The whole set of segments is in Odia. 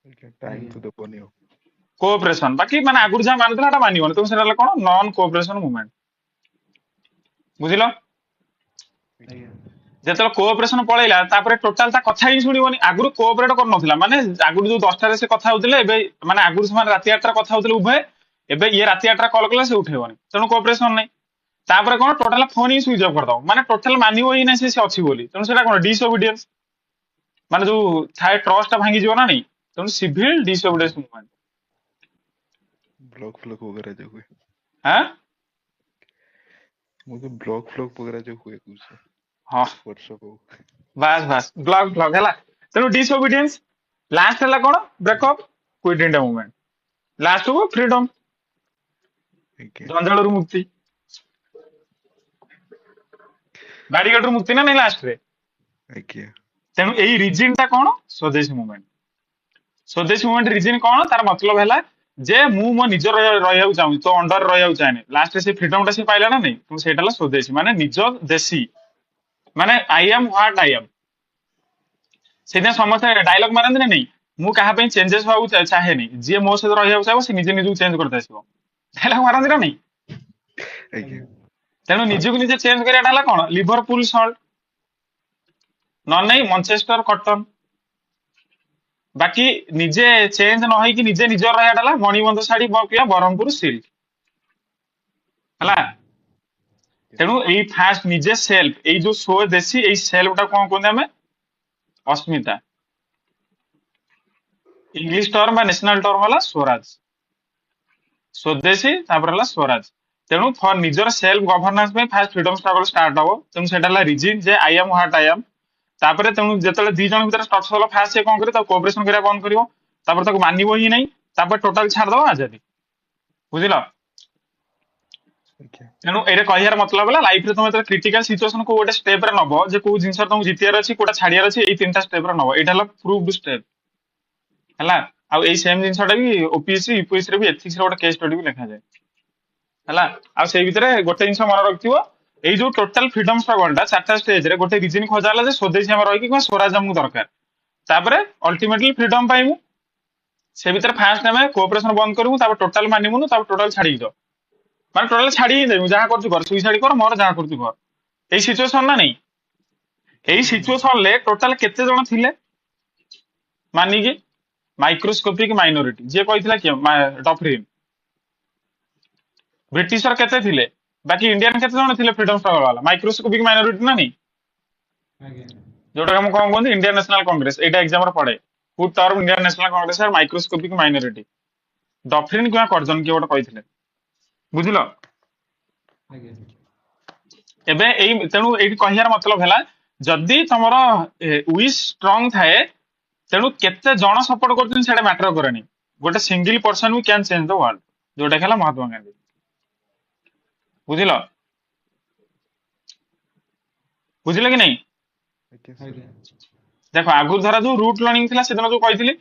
टाइम ଆଜ୍ଞା तो देबनी हो। कोऑपरेशन बाकी माने आगुर जहाँ मानुଥିଲା ହେटा मानिबनी तुम सेटा कौन नॉन कोऑपरेशन मूवमेंट बुझिलो आज्ञा ଯେତେବେଳେ କୋଅପରେସନ ପଳେଇଲା ତାପରେ ଟୋଟାଲ ତା କଥା ହିଁ ଶୁଣିବନି ଆଗରୁ କୋଅପରେଟ କରୁନଥିଲା ମାନେ ଆଗରୁ ଯୋଉ 10ଟାରେ ସେ କଥା ହଉଥିଲେ ଏବେ ମାନେ ଆଗରୁ ସେମାନେ ରାତି 8ଟାରେ କଥା ହଉଥିଲେ ଉଭୟ ଏବେ ଇଏ ରାତି 8ଟା କଲ୍ କଲେ ସେ ଉଠେଇବନି ତେଣୁ କୋଅପରେସନ ନାହିଁ ତାପରେ କଣ ଟୋଟାଲ ଫୋନ ହିଁ ସୁଇଚ୍ ଅଫ୍ କରିଦବ ମାନେ ଟୋଟାଲ ମାନିବ ହିଁ ନାହିଁ ସେ ଅଛି ବୋଲି ତେଣୁ ସେଟା କଣ ଡିସଓବିଡିଏନ୍ସ ମାନେ ଯୋଉ ଥାଏ ଟ୍ରଷ୍ଟ ଟା ଭାଙ୍ଗିଯିବ ନା ନାଇଁ ତେଣୁ ସିଭିଲ ଡିସଓବିଡିଏନ୍ସ ମୁଭମେଣ୍ଟ ब्लॉक फ्लॉक वगैरह जो हुए हां मुझे ब्लॉक फ्लॉक वगैरह जो हुए कुछ हां व्हाट्सएप हो। बास बास ब्लॉक ब्लॉक हैला तेणु डिसओबिडियंस लास्ट है कौन breakup quit India movement last को फ्रीडम आज्ञा जंजाल मुक्ति बैरिकेड मुक्ति ना नहीं लास्ट रे आज्ञा तेणु यही रिजिन टा कौन स्वदेशी मूवमेंट स्वदेशी मूवमेंट रिजिन कौन तार मतलब है जे मु मो निज रहा चाहूँ तो अंडर रहा चाहे लास्ट से फ्रीडम टा सी पाइला ना नहीं तुम सेटा स्वदेशी माने निज देशी माने I am what I am से समस्त डायलॉग मारती ना नहीं मु कहा चेंजेस हवा चाहे नहीं जी मो सहित रहा चाहिए से निजे निजी चेंज करते आसो डायलॉग मारती ना नहीं आज्ञा ଆଜ୍ଞା तेणु निजक निजे चेंज कराया कौन लिवरपुल सल्ट न नहीं मंचेस्टर कटन बाकी निजे चेंज न होई कि निजे निजर रहा मणिबंध शाढ़ी ब्रह्मपुर सिल्क है तेणु यही फास्ट निजे सेल्फ यही जो सो देसी यही सेल्फ टा कौन कहते हैं अस्मिता इंग्लिश टर्म बा नेशनल टर्म है स्वराज स्वदेशी स्वराज तेणु फॉर निजर सेल्फ गवर्नेंस में फास्ट फ्रीडम स्ट्रगल स्टार्ट हो तेणु सेटा resin J I am what I am तापर तेणु जो दी जन भर स्ट्रक्चर होला फास्ट से कौन करे कोऑपरेशन करिया बंद करिवो तापर ताको मानिबो ही नहीं तापर टोटल छाड़ दबो आजादी बुझिलो आज्ञा तेणु ये कहियार मतलब है लाइफ रे तुम क्रिटिकल सिचुएशन को गोटे स्टेप रे नब जे को जिंस तुमको जितियार अछि कोटा छाड़ियार अछि एई तीनटा स्टेप रे नब एटा हला प्रूव्ड स्टेप हला आ एई सेम जिंसटा भी ओपीएससी यूपीएससी रे भी एथिक्स रे गोटे केस स्टडी भी लिखा जाय हला आ सेई भितरे गोटे जिंस मन रखथिबो एई जो टोटल फ्रीडम स्ट्रगल टा चारटा स्टेज रे गोटे रीजन खोजाला जे स्वदेशी हम रही कि स्वराज हमକୁ दरकार तापरे अल्टीमेटली फ्रीडम पाइमु से भितर फास्ट हमें कोऑपरेशन बंद करू तापर टोटल मानिमुनु तापर टोटल छाड़ी दो माने टोटल छाड़ी ही देमु जहां करछु कर सुइसाइड कर मोर जहां करछु कर एई सिचुएशन ना नहीं एई सिचुएशन ले टोटल केते जण थिले मानी कि माइक्रोस्कोपिक माइनॉरिटी जे कहितला कि डफरिन ब्रिटिशर केते थिले बाकी इंडियन केते जण थिले फ्रीडम स्ट्रगल वाला माइक्रोस्कोपिक माइनॉरिटी ना नहीं आज्ञा जोटा हम कौन कहते इंडियन नेशनल कांग्रेस एटा एग्जाम रे पड़े फुड टर्म इंडियन नेशनल कांग्रेस आर माइक्रोस्कोपिक माइनॉरिटी डफरिन किया करजन किए गोटे कहिथिले बुझिलो आज्ञा एबे एई तेनु एई कहियार मतलब हैला जदी तमरो विश स्ट्रांग थाए तेनु केते जण सपोर्ट करछन सेटा मैटर करेनी गोटे single person we can change the world जोटा हैला महात्मा गांधी बुझिलो बुझिलो कि नहीं आज्ञा सर देखो आगुर धरा जो रूट लर्निंग थिला सेदिन जो कहिथिली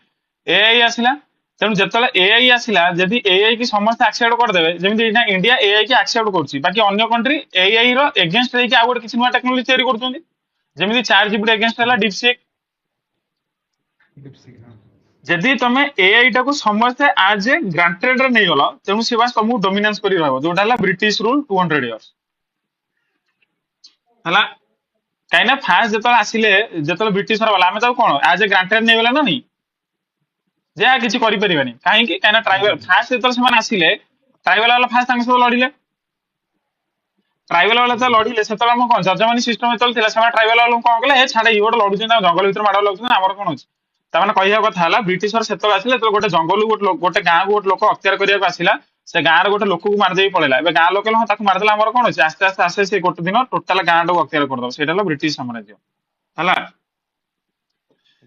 एआई आसिला तेणु जिते एआई आसिला जदि एआई की समस्त एक्सेप्ट करदेवे जमी इंडिया एआई की एक्सेप्ट करुच्ची बाकी अन्य कंट्री एआई रो एगेंस्ट रही आउ गोटे किसी नुआ टेक्नोलॉजी तैयारी करुछंती जमी चार जीपीटी एगेंस्ट है डिपसीक डिप्सिक हाँ जदि तुम एआई टाको समस्ते आज ए ग्रांटेड रे नहीं गल तेणु से बास तुमको डोमिनेंस करी रहबो जोटा है ब्रिटिश रूल 200 इयर्स हला कहीं फास्ट जो आसिले जो ब्रिटिश वाला आम कौन आज ए ग्रांटेड नहीं गला ना नहीं जे किसी करें कहीं ट्राइबल फास्ट जो आसिले ट्राइबल वाला फास्ट सब लड़िले ट्राइबल वाला जो लड़िले से कौन जजमानी सिस्टम जो ट्राइबल वाला कौन कले छाड़े ये गोटे लड़ुचे जंगल भर माड़ लगुन आम कौन अच्छे ताने कह कथा ब्रिटिशर से आसिले गोटे जंगल गोटे गाँव को गोटे लोक अख्तियार करने आसिला से गाँव गोटे लोक को मारदे पड़ेगा ए गाँ लोक मारदेला आम कौन अच्छे आस्ते आस्ते आसे से गोटे दिन टोटाल गाँ टाक अख्तियार करदे से ब्रिटिश साम्राज्य है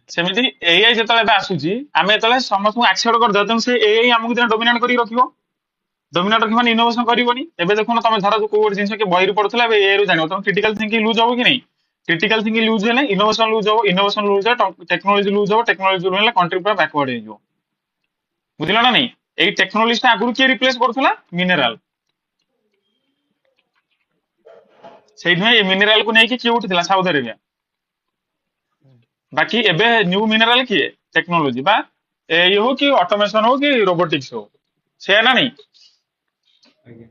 सेमती एआई जो आसूची आम जो समस्त एक्सेप्ट करदे तेणु से एआई आमको डोमिनेट कर रखियो डोमिनेट रखी इनोवेशन करनी एबे देखो तुम धर जो कोई जिन बही पढ़ुला एआई रू जान तुम क्रिटिकल थिंकिंग लूज हो कि नहीं क्रिटिकल थिंकिंग लूज है इनोवेशन लूज हो इनोवेशन लूज है टेक्नोलॉजी लूज हो टेक्नोलॉजी लूज है कंट्री पूरा बैकवर्ड हो बुझल ना नहीं यही टेक्नोलॉजी आगुरी किए रिप्लेस करूला मिनेराल से मिनेराल को लेकिन किए उठी साउथ अरेबिया बाकी एबे न्यू मिनेराल किए टेक्नोलॉजी बा एआई हो कि ऑटोमेशन हो कि रोबोटिक्स हो से ना नहीं ଆଜ୍ଞା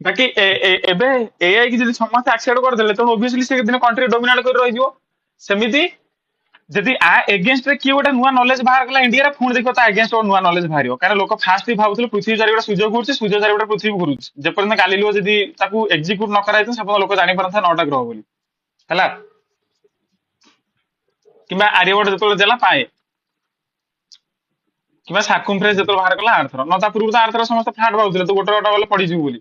ବାକି ଏବେ ଏଆଇ କି ଯଦି ସମସ୍ତେ ଆକ୍ସେପ୍ଟ କରିଦେଲେ ତେଣୁ obviously ସେ ଦିନ କଣ୍ଟ୍ରି ଡୋମିନେଟ୍ କରି ରହିଯିବ ସେମିତି ଯଦି ଆ ଏଗେନଷ୍ଟ ରେ କିଏ ଗୋଟେ ନୂଆ ନଲେଜ ବାହାର କଲା ଇଣ୍ଡିଆରେ ପୁଣି ଦେଖିବ ତା ଏଗେନଷ୍ଟ ଗୋଟେ ନୂଆ ନଲେଜ ବାହାରିବ କାରଣ ଲୋକ ଫାଷ୍ଟ ବି ଭାବୁଥିଲେ ପୃଥିବୀ ଚାରିପଟେ ସୂର୍ଯ୍ୟ ଘୁରୁଛି ସୂର୍ଯ୍ୟ ଚାରିପଟେ ପୃଥିବୀ ଘୁରୁଛି ଯେପର୍ଯ୍ୟନ୍ତ ଗାଲିଲିଓ ଯଦି ତାକୁ ଏକ୍ଜିକ୍ୟୁଟ ନ କରାଯାଇଥିଲା ସେପର୍ଯ୍ୟନ୍ତ ଲୋକ ଜାଣିପାରନ୍ତା ନଅଟା ଗ୍ରହ ବୋଲି ହେଲା କିମ୍ବା ଆର୍ଯ୍ୟଭଟ୍ଟ ଯେତେବେଳେ ଦେଲା ପାଏ କିମ୍ବା ସାର୍କମ୍ଫରେନ୍ସ ଯେତେବେଳେ ବାହାର କଲା ଆର୍ଥର ନ ତା ପୂର୍ବରୁ ତ ଆର୍ଥର ସମସ୍ତେ ଫ୍ଲାଟ ଭାବୁଥିଲେ ତ ଗୋଟେ ଗୋଟେ ଗଲେ ପଡିଯିବୁ ବୋଲି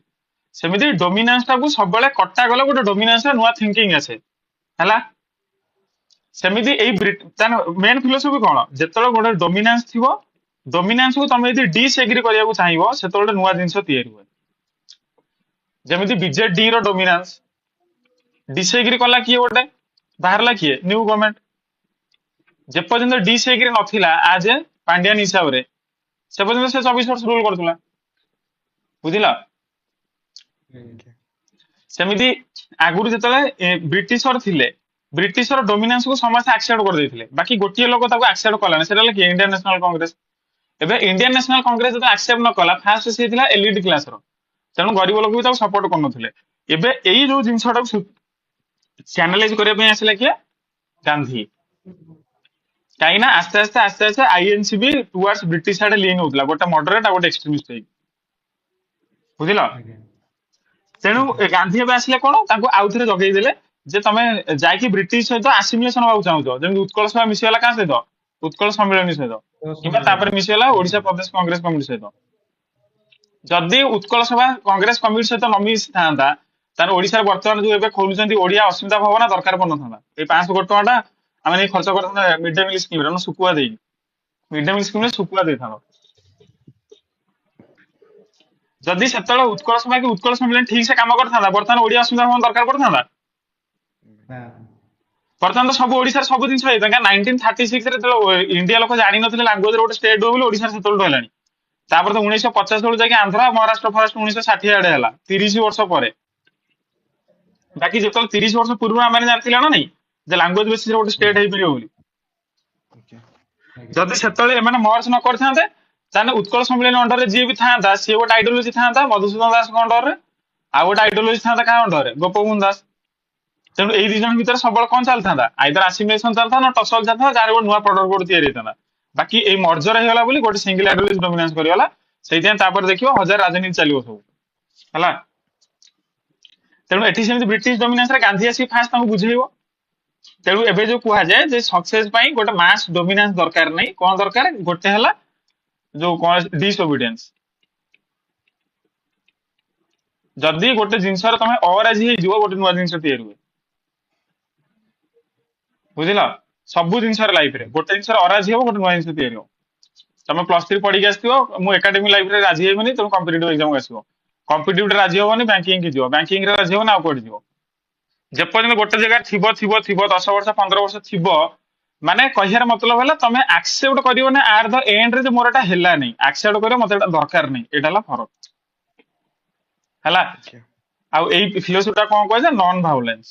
ସେମିତି ଡୋମିନାନ୍ସ ଟାକୁ ସବୁବେଳେ କଟା ଗଲେ ଗୋଟେ ଡୋମିନାନ୍ସ ରେ ନୂଆ ଥିଙ୍କିଂ ଆସେ ହେଲା ସେମିତି ଏଇ ମେନ୍ ଫିଲୋସଫି କଣ ଯେତେବେଳେ ଗୋଟେ ଡୋମିନାନ୍ସ ଥିବ ଡୋମିନାନ୍ସ କୁ ତମେ ଯଦି ଡିସଏଗ୍ରି କରିବାକୁ ଚାହିଁବ ସେତେବେଳେ ନୂଆ ଜିନିଷ ତିଆରି ହୁଏ ଯେମିତି ବିଜେଡି ର ଡୋମିନାନ୍ସ ଡିସଏଗ୍ରି କଲା କିଏ ଗୋଟେ ବାହାରିଲା କିଏ ନ୍ୟୁ ଗଭର୍ଣ୍ଣମେଣ୍ଟ ଯେପର୍ଯ୍ୟନ୍ତ ଡିସଏଗ୍ରି ନଥିଲା ଆଜ ଏ ପାଣ୍ଡିଆନ ହିସାବରେ ସେ ପର୍ଯ୍ୟନ୍ତ ସେ 24 ବର୍ଷ ରୁଲ କରୁଥିଲା ବୁଝିଲ ଆଜ୍ଞା ସେମିତି ଆଗରୁ ଯେତେବେଳେ ବ୍ରିଟିଶର ଥିଲେ ବ୍ରିଟିଶର ଡୋମିନାନ୍ସ କୁ ସମସ୍ତେ ଆକ୍ସେପ୍ଟ କରିଦେଇଥିଲେ ବାକି ଗୋଟିଏ ଲୋକ ତାକୁ ଆକ୍ସେପ୍ଟ କଲାନି ସେଟା ହେଲା କିଏ ଇଣ୍ଡିଆନ ନ୍ୟାସନାଲ କଂଗ୍ରେସ ଏବେ ଇଣ୍ଡିଆନ ନ୍ୟାସନାଲ କଂଗ୍ରେସ ଯେତେବେଳେ ଆକ୍ସେପ୍ଟ ନ କଲା ଫାଷ୍ଟ ସେ ଥିଲା ଏଲିଟ୍ କ୍ଲାସର ତେଣୁ ଗରିବ ଲୋକ ବି ତାକୁ ସପୋର୍ଟ କରୁନଥିଲେ ଏବେ ଏଇ ଯୋଉ ଜିନିଷଟାକୁ ଚ୍ୟାନେଲାଇଜ କରିବା ପାଇଁ ଆସିଲା କିଏ ଗାନ୍ଧୀ କାହିଁକି ନା ଆସ୍ତେ ଆସ୍ତେ ଆଇଏନସି ବି ଟୁୱାର୍ଡସ ବ୍ରିଟିଶ ଆଡେ ଲିନ୍ ହଉଥିଲା ଗୋଟେ ମଡରେଟ ଆଉ ଗୋଟେ ଏକ୍ସଟ୍ରିମିଷ୍ଟ ହେଇକି ବୁଝିଲ ଆଜ୍ଞା ତେଣୁ ଆଜ୍ଞା ଗାନ୍ଧୀ ଏବେ ଆସିଲେ କଣ ତାଙ୍କୁ ଆଉଥରେ ଜଗେଇଦେଲେ ଯେ ତମେ ଯାଇକି ବ୍ରିଟିଶ ସହିତ ଆସିମିଲେସନ ହବାକୁ ଚାହୁଁଛ ଯେମିତି ଉତ୍କଳ ସଭା ମିଶିଗଲା କାହା ସହିତ ଉତ୍କଳ ସମ୍ମିଳନୀ ସହିତ ତ କିମ୍ବା ତାପରେ ସମ୍ମିଳନୀ ମିଶିଗଲା ଆଜ୍ଞା ଓଡିଶା ପ୍ରଦେଶ କଂଗ୍ରେସ କମିଟି ସହିତ ଯଦି ଉତ୍କଳ ସଭା କଂଗ୍ରେସ କମିଟି ସହିତ ନ ମିଶିଥାନ୍ତା ତାହେଲେ ଓଡିଶାରେ ବର୍ତ୍ତମାନ ଯୋଉ ଏବେ ଖୋଲୁଛନ୍ତି ଓଡିଆ ଅସ୍ମିତା ଭବନ ଦରକାର ପଡିନଥାନ୍ତା ଏଇ 500 କୋଟି ଟଙ୍କା ଟା ଆମେ ନେଇ ଖର୍ଚ୍ଚ କରିଥାନ୍ତେ ମିଡ୍ ଡେ ମିଲ୍ ସ୍କିମ୍ ରେ ଶୁଖୁଆ ଦେଇକି ମିଡ୍ ଡେ ମିଲ୍ ସ୍କିମ୍ ରେ ଶୁଖୁଆ ଦେଇଥାନ୍ତା ଯଦି ସେତେବେଳେ ଉତ୍କଳ ସଭା କି ଉତ୍କଳ ସମ୍ମିଳନୀ ଠିକ ସେ କାମ କରିଥାନ୍ତା ବର୍ତ୍ତମାନ ଓଡିଆ ଅସ୍ମିତା ଭବନ ଦରକାର ପଡିଥାନ୍ତା ନା ବର୍ତ୍ତମାନ ତ ସବୁ ଓଡିଶାରେ ସବୁ ଜିନିଷ ହେଇଥାଏ କାରଣ 1936 ରେ ଯେତେବେଳେ ଇଣ୍ଡିଆ ଲୋକ ଜାଣିନଥିଲେ ଲାଙ୍ଗୁଏଜ ରେ ଗୋଟେ ଷ୍ଟେଟ ବୋଲି ଓଡିଶାରେ ସେତେବେଳଠୁ ହେଲାଣି ତାପରେ ତ 1950 ବେଳୁ ଯାଇକି ଆନ୍ଧ୍ର ମହାରାଷ୍ଟ୍ର ଫରାଷ୍ଟ୍ର 1960 ଆଡେ ହେଲା 30 ବର୍ଷ ପରେ ବାକି ଯେତେବେଳେ 30 ବର୍ଷ ପୂର୍ବରୁ ଆମେ ଜାଣିଥିଲେ ନା ନାଇଁ ଯେ ଲାଙ୍ଗୁଏଜ ବେସିସ୍ ରେ ଗୋଟେ ଷ୍ଟେଟ ହେଇପାରିବ ବୋଲି ଆଜ୍ଞା ଆଜ୍ଞା ଯଦି ସେତେବେଳେ ଏମାନେ ମର୍ଜ ନ କରିଥାନ୍ତେ ତାହେଲେ ଉତ୍କଳ ସମ୍ମିଳନୀ ଅଣ୍ଡରରେ ଯିଏ ବି ଥାନ୍ତା ସିଏ ଗୋଟେ ଆଇଡିଓଲୋଜି ଥାନ୍ତା ମଧୁସୂଦନ ଦାସଙ୍କ ଅଣ୍ଡରରେ ଆଉ ଗୋଟେ ଆଇଡିଓଲୋଜି ଥାନ୍ତା କାହା ଅଣ୍ଡରରେ ଗୋପବନ୍ଧୁ ଦାସ ତେଣୁ ଏଇ ଦି ଜଣ ଭିତରେ ସବୁବେଳେ କଣ ଚାଲିଥାନ୍ତା ଆଇଦର ଆସିମିଲେସନ ଚାଲିଥାନ୍ତା ନା ଟସଲ ଚାଲିଥାନ୍ତା ଯାହାର ଗୋଟେ ନୂଆ ପ୍ରଡକ୍ଟ ଗୋଟେ ତିଆରି ହେଇଥାନ୍ତା ବାକି ଏଇ ମର୍ଜର ହେଇଗଲା ବୋଲି ଗୋଟେ ସିଙ୍ଗଲ ଆଇଡିଓଲୋଜି ଡୋମିନାନ୍ସ କରିଗଲା ସେଇଥିପାଇଁ ତାପରେ ଦେଖିବ ହଜାର ରାଜନୀତି ଚାଲିବ ସବୁ ହେଲା ତେଣୁ ଏଠି ସେମିତି ବ୍ରିଟିଶ ଡୋମିନାନ୍ସ ରେ ଗାନ୍ଧୀ ଆସିକି ଫାଷ୍ଟ ତାଙ୍କୁ ବୁଝେଇବ ତେଣୁ ଏବେ ଯୋଉ କୁହାଯାଏ ଯେ ସକ୍ସେସ ପାଇଁ ଗୋଟେ ମାସ ଡୋମିନାନ୍ସ ଦରକାର ନାହିଁ କଣ ଦରକାର ଗୋଟେ ହେଲା ଯୋଉ କଣ ଡିସଓବିଡିଏନ୍ସ ଯଦି ଗୋଟେ ଜିନିଷରେ ତମେ ଅରାଜି ହେଇଯିବ ଗୋଟେ ନୂଆ ଜିନିଷ ତିଆରି ହୁଏ ବୁଝିଲ ସବୁ ଜିନିଷରେ ଲାଇଫରେ ଗୋଟେ ଜିନିଷରେ ଅରାଜି ହବ ଗୋଟେ ନୂଆ ଜିନିଷ ତିଆରି ହବ ତମେ +3 ପଢିକି ଆସିଥିବ ମୁଁ ଏକାଡେମୀ ଲାଇଫରେ ରାଜି ହେବିନି ତେଣୁ କମ୍ପିଟିଟିଭ ଏକ୍ଜାମ ଆସିବ କମ୍ପିଟିଟିଭ ରାଜି ହବନି ବ୍ୟାଙ୍କିଂ କି ଯିବ ବ୍ୟାଙ୍କିଂ ରେ ରାଜି ହବନି ଆଉ କୋଉଠି ଯିବ ଯେପର୍ଯ୍ୟନ୍ତ ଗୋଟେ ଜାଗାରେ ଥିବ 10 ବର୍ଷ 15 ବର୍ଷ ଥିବ ମାନେ କହିବାର ମତଲବ ହେଲା ତମେ ଆକ୍ସେପ୍ଟ କରିବ ନା ଆଟ ଦ ଏଣ୍ଡ ରେ ଯେ ମୋର ଏଟା ହେଲାନି ଆକ୍ସେପ୍ଟ କରିବ ମତେ ଏଟା ଦରକାର ନାହିଁ ଏଟା ହେଲା ଫରକ ହେଲା ଆଜ୍ଞା ଆଉ ଏଇ ଫିଲୋସଫି ଟା କଣ କୁହାଯାଏ ନନ୍ ଭାଉଲେନ୍ସ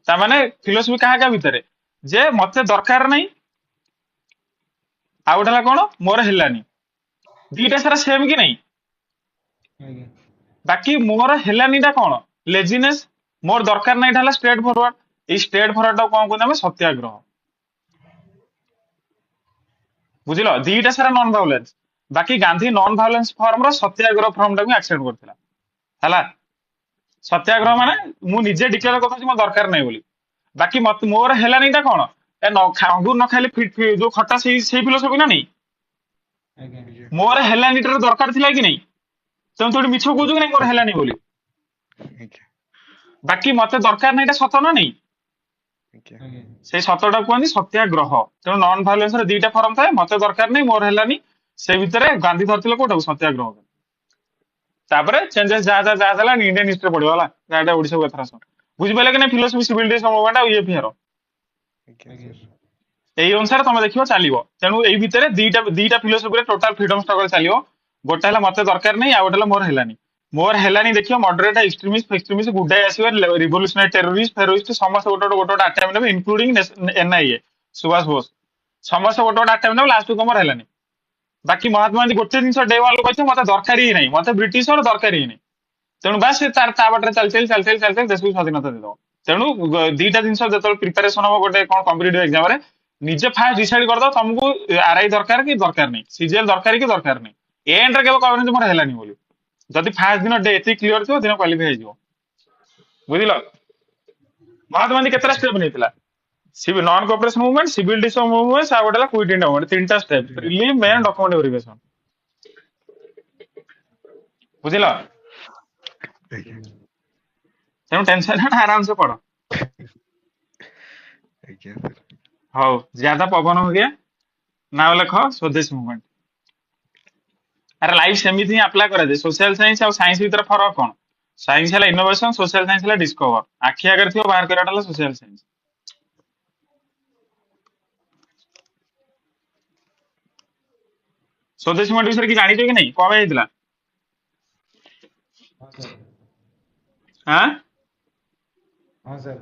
ତାମାନେ ଫିଲୋସଫି କାହା କାହା ଭିତରେ ଯେ ମତେ ଦରକାର ନାହିଁ ଆଉ ଗୋଟେ ହେଲା କଣ ମୋର ହେଲାନି ଦିଟା ସାରା ସେମ କି ନାହିଁ ଆଜ୍ଞା ବାକି ମୋର ହେଲାନି ଟା କଣ ଲେଜିନେସ ମୋର ଦରକାର ନାହିଁ ହେଲା ଷ୍ଟ୍ରେଟ ଫରୱାର୍ଡ ଏଇ ଷ୍ଟ୍ରେଟ ଫରୱାର୍ଡ ଟା କଣ କହୁଛନ୍ତି ଆମେ ସତ୍ୟାଗ୍ରହ ବୁଝିଲ ଦିଟା ସାରା ନନ୍ ଭାଉଲେନ୍ସ ବାକି ଗାନ୍ଧୀ ନନ୍ ଭାଉଲେନ୍ସ ଫର୍ମର ସତ୍ୟାଗ୍ରହ ଫର୍ମ ଟାକୁ ଆକ୍ସେପ୍ଟ କରିଥିଲା ହେଲା ସତ୍ୟାଗ୍ରହ ମାନେ ମୁଁ ନିଜେ ଡିକ୍ଲେୟାର କରୁଛି ମୋ ଦରକାର ନାହିଁ ବୋଲି ବାକି ମତେ ମୋର ହେଲାନି ଟା କଣ ଅଙ୍ଗୁର ନ ଖାଇଲେ ଯୋଉ ଖଟା ସେଇ ଫିଲୋସଫି ନା ନାଇଁ ଆଜ୍ଞା ଆଜ୍ଞା ମୋର ହେଲାନି ଟାର ଦରକାର ଥିଲା କି ନାଇଁ ତେଣୁ ତୁ ମିଛ କହୁଛୁ କି ନାଇଁ ମୋର ହେଲାନି ବୋଲି ଆଜ୍ଞା ବାକି ମତେ ଦରକାର ନାହିଁ ଟା ସତ ନା ନାଇଁ ଆଜ୍ଞା ଆଜ୍ଞା ସେଇ ସତଟା କୁହନ୍ତି ସତ୍ୟାଗ୍ରହ ତେଣୁ ନନ୍ ଭାଇଲେନ୍ସ ରେ ଦିଟା ଫର୍ମ ଥାଏ ମତେ ଦରକାର ନାହିଁ ମୋର ହେଲାନି ସେଇ ଭିତରେ ଗାନ୍ଧୀ ଧରିଥିଲେ କୋଉଟାକୁ ସତ୍ୟାଗ୍ରହ ତାପରେ ଚେଞ୍ଜେସ୍ ଯାହା ହେଲା ଇଣ୍ଡିଆନ ହିଷ୍ଟ୍ରି ପଢିବ ହେଲା ଯାହା ଓଡିଶାକୁ ଏଥର ଆସ ବୁଝିପାରିଲେ କି ନା ଫିଲୋସଫି ସିଭିଲ ଡିସ୍ ମୁଭମେଣ୍ଟ ଆଉ ଇଏଫିଆର ଆଜ୍ଞା ଏଇ ଅନୁସାରେ ତମେ ଦେଖିବ ଚାଲିବ ତେଣୁ ଏଇ ଭିତରେ ଦିଟା ଫିଲୋସଫିରେ ଟୋଟାଲ ଫ୍ରିଡମ ଷ୍ଟ୍ରଗଲ ଚାଲିବ ଗୋଟେ ହେଲା ମତେ ଦରକାର ନାହିଁ ଆଉ ଗୋଟେ ହେଲା ମୋର ହେଲାନି ଦେଖିବ ମଡରେଟ ଏକ୍ସଟ୍ରିମିଷ୍ଟ ଗୁଡାଏ ଆସିବ ରିଭଲ୍ୟୁସନାରୀ ଟେରୋରିଷ୍ଟ ଫେରୋରିଷ୍ଟ ସମସ୍ତେ ଗୋଟେ ଆଟାକ୍ ନେବେ ଇନକ୍ଲୁଡିଂ ଏନଆଇଏ ସୁଭାଷ ବୋଷ ସମସ୍ତେ ଗୋଟେ ଗୋଟେ ଆଟେମ୍ପ୍ଟ ନେବେ ଲାଷ୍ଟକୁ ତମର ହେଲାନି। ବାକି ମହାତ୍ମା ଗାନ୍ଧୀ ଗୋଟେ ଜିନିଷ ଡେ ୱାନ୍ କହିଥିଲେ ମତେ ଦରକାର ହିଁ ନାହିଁ, ମତେ ବ୍ରିଟିଶର ଦରକାର ହିଁ ନାହିଁ। ତେଣୁ ବାସ୍ ସେ ତା ବାଟରେ ଚାଲି ଦେଶକୁ ସ୍ୱାଧୀନତା ଦେଇଦବ। ତେଣୁ ଦିଟା ଜିନିଷ ଯେତେବେଳେ ପ୍ରିପାରେସନ ହବ ଗୋଟେ କଣ କମ୍ପିଟିଟିଭ ଏକ୍ସାମରେ, ନିଜେ ଫାଷ୍ଟ ଡିସାଇଡ କରିଦବ ତମକୁ ଆରଆଇ ଦରକାର କି ଦରକାର ନାହିଁ, ସିଜିଏଲ ଦରକାର କି ଦରକାର ନାହିଁ। ଏଣ୍ଡରେ କେବେ କହିବନି ଯେ ମୋର ହେଲାନି ବୋଲି। ଯଦି ଫାଷ୍ଟ ଦିନ ଡେ ଏତିକି କ୍ଲିୟର ଥିବ ଦିନ କ୍ୱାଲିଫାଇ ହେଇଯିବ। ବୁଝିଲ? ମହାତ୍ମା ଗାନ୍ଧୀ କେତେଟା ଷ୍ଟେପ ନେଇଥିଲା? Non cooperation movement, civil dis movement, ଆଉ ଗୋଟେ ହେଲା କୁଇଟ ଇଣ୍ଡିଆ ମୁଭମେଣ୍ଟ, ତିନିଟା step, prelim main document verification. ବୁଝିଲ? ଆଜ୍ଞା ତେଣୁ ଟେନସନ ଆରାମ से पढ़ो। ଆଜ୍ଞା ସାର୍। ହଉ ज्यादा पवन हो गया, नाम ଲେଖ ସ୍ୱଦେଶ ମୁଭମେଣ୍ଟ। ଆରେ ଲାଇଫ ସେମିତି ହିଁ ଆପ୍ଲାଏ କରାଯାଏ। ସୋସିଆଲ ସାଇନ୍ସ ଆଉ ସାଇନ୍ସ ଭିତରେ ଫରକ କଣ? ସାଇନ୍ସ ହେଲା ଇନୋଭେସନ, ସୋସିଆଲ ସାଇନ୍ସ ହେଲା ଡିସ୍କଭର। ଆଖି ଆଗରେ ଥିବ ବାହାର କରିବାଟା ହେଲା ସୋସିଆଲ ସାଇନ୍ସ। ସ୍ୱଦେଶ ମୁଭମେଣ୍ଟ ବିଷୟରେ କି ଜାଣିଛ କି ନାଇଁ? କଣ ପାଇଁ ହେଇଥିଲା? हाँ सर। ଆଁ हाँ सर।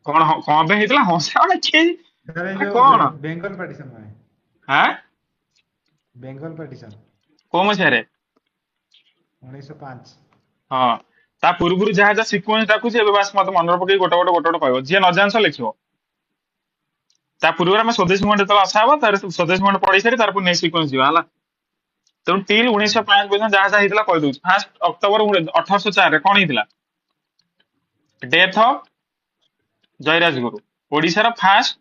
କଣ କଣ ପାଇଁ ହେଇଥିଲା? ହସା ମାନେ କି सर ये ମାନେ जो କଣ? बेंगल पार्टीशन में है, ଆଁ बेंगल पार्टीशन କୋଉ ମସିହାରେ? 1905। ହଁ ତା ପୂର୍ବରୁ ଯାହା ଯାହା ସିକ୍ୱେନ୍ସ ଡାକୁଛି ଏବେ ବାସ୍ ମତେ ମନେ ପକେଇ ଗୋଟେ କହିବ। ଯିଏ ନ ଜାଣିଛ ଲେଖିବ। ତା ପୂର୍ବରୁ ଆମେ ସ୍ୱଦେଶ ମୁଭମେଣ୍ଟ ଯେତେବେଳେ ଆଶା ହବ ତାର ସ୍ୱଦେଶ ମୁଭମେଣ୍ଟ ପଢି ସାରି ତାର ପୁଣି ନେକ୍ସଟ ସିକ୍ୱେନ୍ସ ଯିବା ହେଲା। ତେଣୁ ଟିଲ୍ 1905 ପର୍ଯ୍ୟନ୍ତ ଯାହା ଯାହା ହେଇଥିଲା କହିଦଉଛି। ଫାଷ୍ଟ ଅକ୍ଟୋବର 1804 ରେ କଣ ହେଇଥିଲା? ଡେଥ ଅଫ ଜୟରାଜଗୁରୁ, ଓଡିଶାର ଫାଷ୍ଟ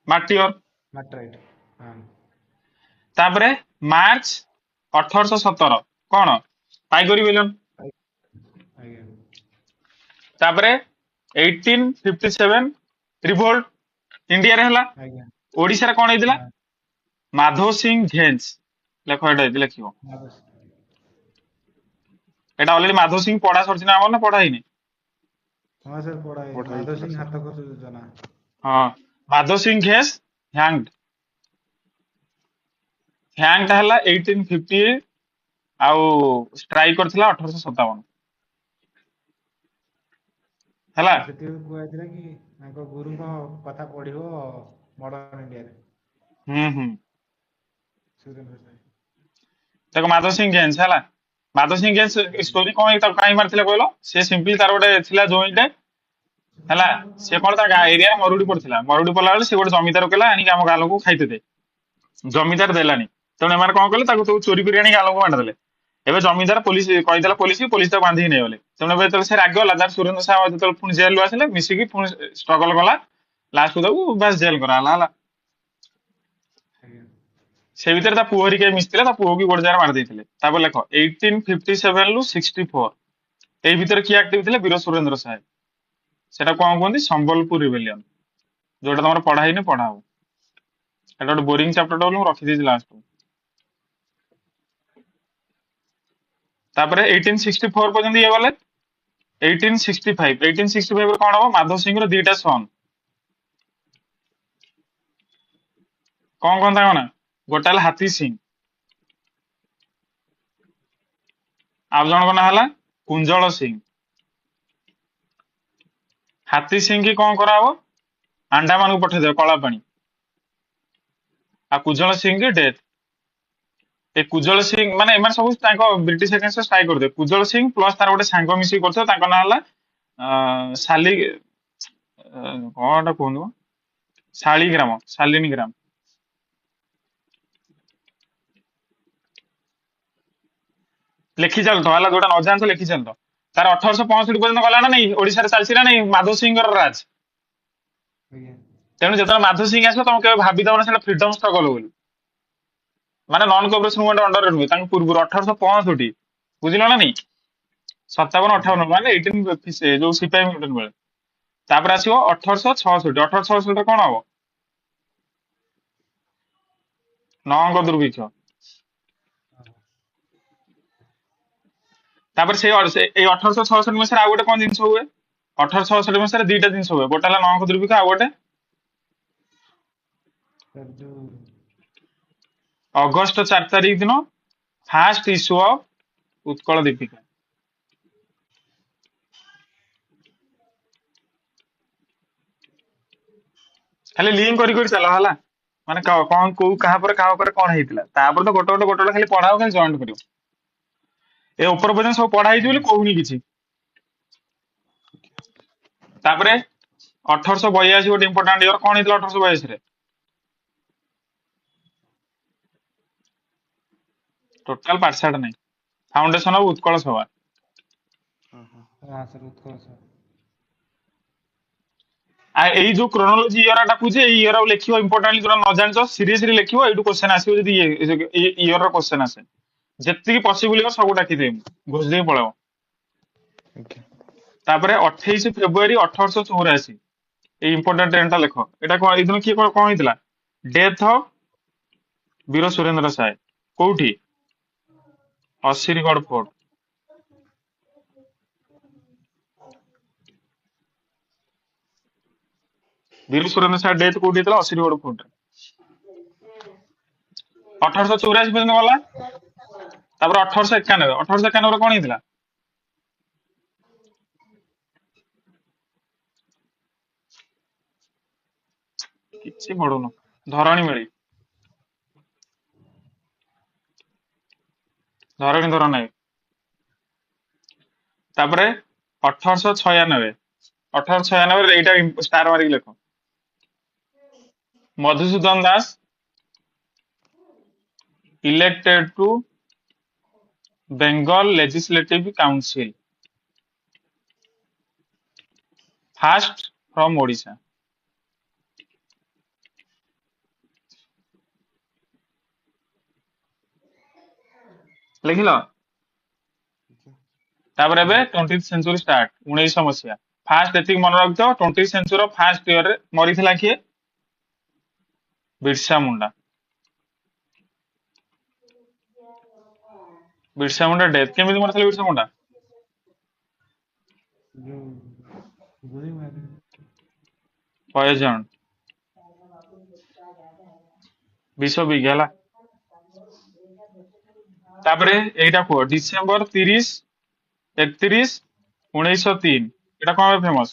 ମାର୍ଟିୟର। मैट्राइट। हाँ। ତାପରେ ମାର୍ଚ୍ଚ 1817 କଣ? ପାଇକ ରିବେଲିୟନ। आगे। ତାପରେ 1857 ରିଭୋଲ୍ଟ ଇଣ୍ଡିଆରେ ହେଲା। आगे। ଓଡିଶାରେ କଣ ହେଇଥିଲା? हाँ। ମାଧବ ସିଂ ଭେନ୍ସ। ଲେଖ ଏଇଟା ଏଠି ଲେଖିବ। हाँ बस। ଏଟା ଅଲରେଡି ମାଧବ ସିଂ ପଢା ସରିଛି ନା ଆମର, ନା ପଢା ହେଇନି? हाँ सर पढ़ा है, ପଢା माधव ହେଇଥିଲା सिंह ସାର୍। हाथों को जना। ହଁ ମାଧବ ସିଂ ଘେସ୍ ହ୍ୟାଙ୍ଗଟା ହେଲା 1858 ଆଉ ଷ୍ଟ୍ରାଇକ୍ କରିଥିଲା 1857 ହେଲା। तो सेठी कुआइଥିଲା कि ତାଙ୍କ ଗୁରୁଙ୍କ କଥା ପଢିବ ମଡର୍ନ ଇଣ୍ଡିଆରେ। ହୁଁ ସୁରେନ୍ଦ୍ର ସାଏ। ଦେଖ ମାଧବ ସିଂ ଘେନ୍ସ ହେଲା। ମାଧବ ସିଂ ଘେନ୍ସ ଷ୍ଟୋରି କଣ ତାକୁ କାହିଁ ମାରିଥିଲେ କହିଲ? ସେ ସିମ୍ପଲି ତାର ଗୋଟେ ଥିଲା ଜମିଟେ ହେଲା। ସେ କଣ ତା ଗାଁ ଏରିଆ ମରୁଡି ପଡିଥିଲା। ମରୁଡି ପଡିଲା ବେଳେ ସେ ଗୋଟେ ଜମିଦାର କହିଲା ଆଣିକି ଆମ ଗାଁ ଲୋକକୁ ଖାଇତେ ଦେ। ଜମିଦାର ଦେଲାନି। ତେଣୁ ଏମାନେ କଣ କଲେ? ତାକୁ ଚୋରି କରି ଆଣିକି ଗାଁ ଲୋକଙ୍କୁ ବାଣ୍ଟିଦେଲେ। ଏବେ ଜମିଦାର ପୋଲିସ କହିଦେଲା, ପୋଲିସ ତାକୁ ବାନ୍ଧିକି ନେଇଗଲେ। ତେଣୁ ଏବେ ଯେତେବେଳେ ସେ ରାଗିଗଲା, ତାର ସୁରେନ୍ଦ୍ର ସାଏ ଯେତେବେଳେ ପୁଣି ଜେଲରୁ ଆସିଲେ, ମିଶିକି ପୁଣି ଷ୍ଟ୍ରଗଲ କଲା, ଲାଷ୍ଟକୁ ତାକୁ ବାସ୍ ଜେଲ କରାହେଲା ହେଲା। ଆଜ୍ଞା। ସେ ଭିତରେ ତା ପୁଅ ହେରିକା ମିଶିଥିଲେ, ତା ପୁଅକୁ ଗୋଟେ ଜାଗାରେ ମାରି ଦେଇଥିଲେ। ତାପରେ ଲେଖ 1857 ରୁ 64 ଏଇ ଭିତରେ କିଏ ଆକ୍ଟିଭ ଥିଲେ? ବୀର ସୁରେନ୍ଦ୍ର ସାଏ। ସେଟା କଣ କୁହନ୍ତି? ସମ୍ବଲପୁର ରିବେଲିୟନ। ଯୋଉଟା ତମର ପଢା ହେଇନି, ପଢା ହବ। ଏଟା ଗୋଟେ ବୋରିଂ ଚାପ୍ଟରଟା ବୋଲି ମୁଁ ରଖିଦେଇଛି ଲାଷ୍ଟକୁ। ତାପରେ 1864 ପର୍ଯ୍ୟନ୍ତ ଇଏ ଗଲେ। 1865 ରେ କଣ ହବ? ମାଧବ ସିଂର ଦିଟା ସନ୍। କଣ ତାଙ୍କ ନା? ଗୋଟେ ହେଲା ହାତୀ ସିଂ, ଆଉ ଜଣଙ୍କ ନାଁ ହେଲା କୁଞ୍ଜଳ ସିଂ। ହାତୀ ସିଂ କି କଣ କରାହବ? ଆଣ୍ଡାମାନଙ୍କୁ ପଠେଇଦେବେ କଳା ପାଣି। ଆଉ କୁଜଳ ସିଂ କି ଡେଥ୍। ଏ କୁଜଳ ସିଂ ମାନେ ଏମାନେ ସବୁ ତାଙ୍କ ବ୍ରିଟିଶ ଏଗେନ୍ଷ୍ଟ ଷ୍ଟ୍ରାଇକ୍ କରିଦେବେ। କୁଜଳ ସିଂ ପ୍ଲସ ତାର ଗୋଟେ ସାଙ୍ଗ ମିଶିକି କରୁଥିଲେ, ତାଙ୍କ ନାଁ ହେଲା ଶାଲି କଣଟା କୁହନ୍ତୁ, ଶାଲିନୀ ଗ୍ରାମ। ଲେଖି ଚାଲୁଥ ହେଲା, ଯୋଉଟା ନ ଜାଣିଛ ଲେଖି ଚାଲୁଥ। ତାର 1865 ପର୍ଯ୍ୟନ୍ତ ଗଲା ନା ନାଇଁ? ଓଡିଶାରେ ଚାଲିଛି ନା ନାଇଁ ମାଧବ ସିଂଙ୍କର ରାଜ? ଆଜ୍ଞା। ତେଣୁ ଯେତେବେଳେ ମାଧବ ସିଂ ଆସିବ, ତମେ କେବେ ଭାବିଦବ ନା ସେଟା ଫ୍ରିଡମ ଷ୍ଟ୍ରଗଲ ବୋଲି। ମାନେ ନନ୍ କୋଅପରେସନ ମୁଭମେଣ୍ଟ ଅଣ୍ଡରରେ ନୁହେଁ, ତାଙ୍କ ପୂର୍ବରୁ 1865। ବୁଝିଲ ନା ନାଇଁ? 57-58 ମାନେ 18 ଯୋଉ ସିପାହୀ ମୁଭମେଣ୍ଟ ବେଳେ। ତାପରେ ଆସିବ 1866। 1866 ରେ କଣ ହବ? ନଅଙ୍କ ଦୁର୍ଭିକ୍ଷ। ତାପରେ ଏଇ 1866 ମସିହାରେ ଆଉ ଗୋଟେ କଣ ଜିନିଷ ହୁଏ? 1866 ମସିହାରେ ଦିଟା ଜିନିଷ ହୁଏ। ଗୋଟେ ହେଲା ନଅଙ୍କ ଦୁର୍ଭିକ୍ଷ, ଆଉ ଗୋଟେ सर जो ଅଗଷ୍ଟ 4 ତାରିଖ ଦିନ first issue of Utkal Dipika. ଖାଲି ଲିଙ୍କ କରି ଚାଲ ହେଲା। ମାନେ କଣ କୋଉ କାହା ପରେ କଣ ହେଇଥିଲା ତାପରେ ତ ଗୋଟେ ଗୋଟେ ଖାଲି ପଢାও ଖାଲି ଜଏଣ୍ଟ କରିବ ଏ ଉପର ପର୍ଯ୍ୟନ୍ତ ସବୁ ପଢା ହେଇଛି ବୋଲି କହୁନି କିଛି। ତାପରେ 1882 ଗୋଟେ ଇମ୍ପୋର୍ଟାଣ୍ଟ ଇୟର କଣ ହେଇଥିଲା 1882 ରେ ଟୋଟାଲ ପାଠଶାଠ ନାହିଁ ଫାଉଣ୍ଡେସନ ଅଫ ଉତ୍କଳ ସଭା। Sir Utkal sir. ଏଇ ଯୋଉ କ୍ରୋନୋଲୋଜି ଇୟର ଡାକୁଛି ଏଇ ଇୟର ଲେଖିବ ଇମ୍ପୋର୍ଟାଣ୍ଟଲି ଯୋଉଟା ନ ଜାଣିଛ ସିରିୟସଲି ଲେଖିବ ଏଇଠୁ କ୍ୱେଶ୍ଚନ ଆସିବ ଯଦି ଇୟର ର କ୍ୱେଶ୍ଚନ ଆସେ ଯେତିକି ପସିବୁଲ ଇୟର ସବୁ ଡାକିଦେବି ମୁଁ ଘୋଷ ଦେଇ ପଳେଇବ। ତାପରେ 28 ଫେବୃଆରୀ 1884 ଏଇ ଇମ୍ପୋର୍ଟାଣ୍ଟ ଟ୍ରେନ୍ ଟା ଲେଖ ଏଇଟା କଣ ଏଇ ଦିନ କିଏ କଣ ହେଇଥିଲା ଡେଥ ଅଫ ବୀର ସୁରେନ୍ଦ୍ର ସାଏ କୋଉଠି ଅସିରିଗଡ ଫୋର୍ଟ। ବୀର ସୁରେନ୍ଦ୍ର ସାଏ ଡେଥ କୋଉଠି ହେଇଥିଲା ଅସିରିଗଡ ଫୋର୍ଟ ରେ 1884 ପର୍ଯ୍ୟନ୍ତ ଗଲା। ତାପରେ 1891 କଣ ହେଇଥିଲା କିଛି ପଢୁନ ଧରଣୀ ମେଳି ଧର ନାହିଁ। ତାପରେ 1896 ଏଇଟା ଷ୍ଟାର ମାରିକି ଲେଖ Madhusudan Das elected to Bengal legislative council first from Odisha. ଲେଖିଲ ତାପରେ ଏବେ 20th ସେଞ୍ଚୁରୀ ଷ୍ଟାର୍ଟ 1900 ମସିହା ଫାଷ୍ଟ ଏତିକି ମନେ ରଖିଥିବ 20th ସେଞ୍ଚୁରୀ ଫାଷ୍ଟ ଇୟରରେ ମରିଥିଲା କିଏ ବିର୍ସା ମୁଣ୍ଡା। ବିର୍ସା ମୁଣ୍ଡା ଡେଥ କେମିତି ମରିଥିଲା ବିର୍ସା ମୁଣ୍ଡା ଯୋଉ ଗୁଳି ମାରି ପୟଜନ ବିଷ ବିଜ୍ଞ ହେଲା। ତାପରେ ଏଇଟା କୁହ ଡିସେମ୍ବର 30 31 1903 ଏଟା କଣ ଫେମସ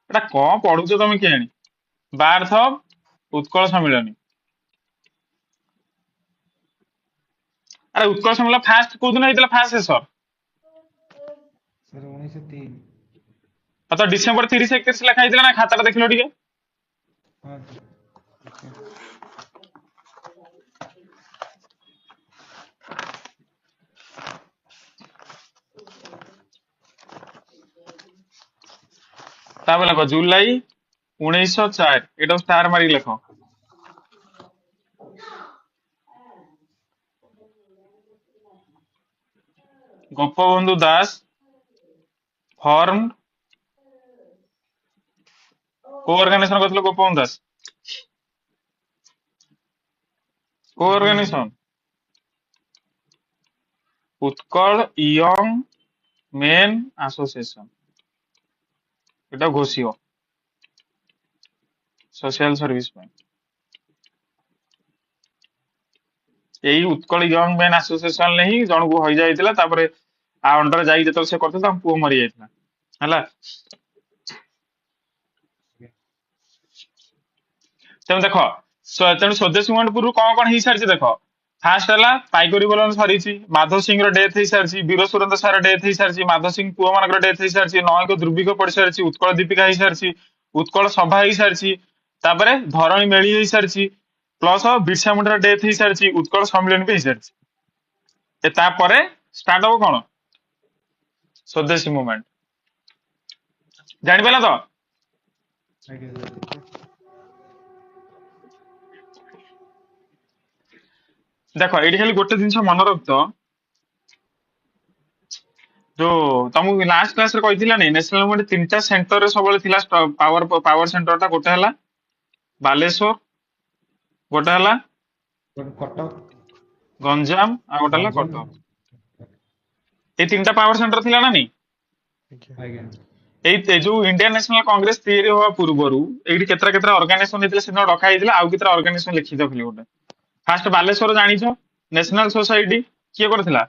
ଏଟା କଣ ପଢୁଛ ତମେ କିଆଣି ବାର୍ଥ ଅଫ ଉତ୍କଳ ସମ୍ମିଳନୀ। ଆରେ ଉତ୍କଳ ସମ୍ମିଳନୀ ଫାଷ୍ଟ କୋଉ ଦିନ ହେଇଥିଲା ଫାଷ୍ଟ ଶେଷ ସାର୍ 1903। ତ ଡିସେମ୍ବର 30 31 ଲେଖା ହେଇଥିଲା ନା ଖାତାଟା ଦେଖିଲ ଟିକେ ହଁ ସାର୍। ତାପରେ ଲେଖ ଜୁଲାଇ 1904 ଏଟା ଷ୍ଟାର ମାରିକି ଲେଖ ଗୋପବନ୍ଧୁ ଦାସ ଫର୍ମ କୋଉ ଅର୍ଗାନାଇଜେସନ କରିଥିଲେ ଗୋପବନ୍ଧୁ ଦାସ କୋଉ organisation Utkal young main association ଏଟା ଘୋଷିବ सोशल सर्विस में यही उत्कल यंग मैन एसोसिएशन ने ही जन को हो जाइतिला तापरे आ अंडर जाई जतल से करते ताम पुओ मरि जाइतिला हला तेम देखो तेणु स्वदेशी मूवमेंट पूर्व कौन ही सारी देखो फास्ट है पाइकोरी बोलन सरी माधव सिंह डेथ हो सारी वीर सुरेंद्र सार डेथ हो सारी माधव सिंह पुओ मान डेथ हो सारी नयक दुर्भिक्ष पड़ सारी उत्कल दीपिका हो सारी उत्कल सभा हो सारी तापरे धरणी मेली हो सारी प्लस बिरसा मुंडा डेथ हो सारी उत्कल सम्मिलन भी हो सारी तापर स्टार्ट हम कौन स्वदेशी मूवमेंट जानी पाला तो देख ये खाली गोटे जिन मन रख जो तुमको लास्ट क्लास रे कही नेशनल मूवमेंट 3टा सेंटर रे सब पावर पावर सेंटर टा गोटे है बालेश्वर गोटे है कटक गंजाम आ गोटे है कटक ये 3टा पावर सेंटर थिला ना नहीं ए जो इंडियन नेशनल कांग्रेस तैयारी होवा पूर्वरु एठी केतरा केतरा ऑर्गेनाइजेशन हेतिला सेना रखा हेतिला आउ केतरा ऑर्गेनाइजेशन लिखि दखली गोटे फास्ट बालेश्वर जानिछो नेशनल सोसाइटी किए करथिला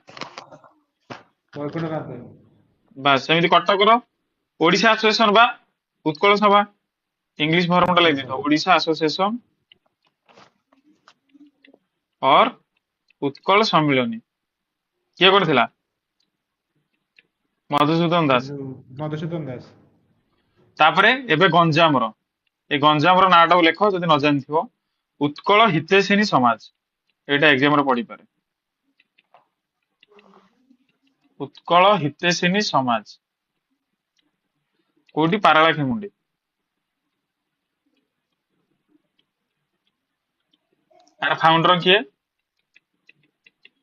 बस सेमिति कटक रो ओडिशा एसोसिएशन बा उत्कल सभा इंग्लिश फॉर्म टा लिख अच्छा दो ओडिशा एसोसिएशन और उत्कल सम्मिलनी किए करथिला मधुसूदन ସେ दास ଯୋଉ ମଧୁସୂଦନ ଦାସ। तापरे एबे गंजाम रो ए गंजाम रो नाटा लेख जदि न जानथिबो उत्कल हितैषिणी समाज एटा एग्जाम रो पढ़ी पारे उत्कल हितैषिणी समाज कोठी पाराला खेमुंडी यार फाउंडर किए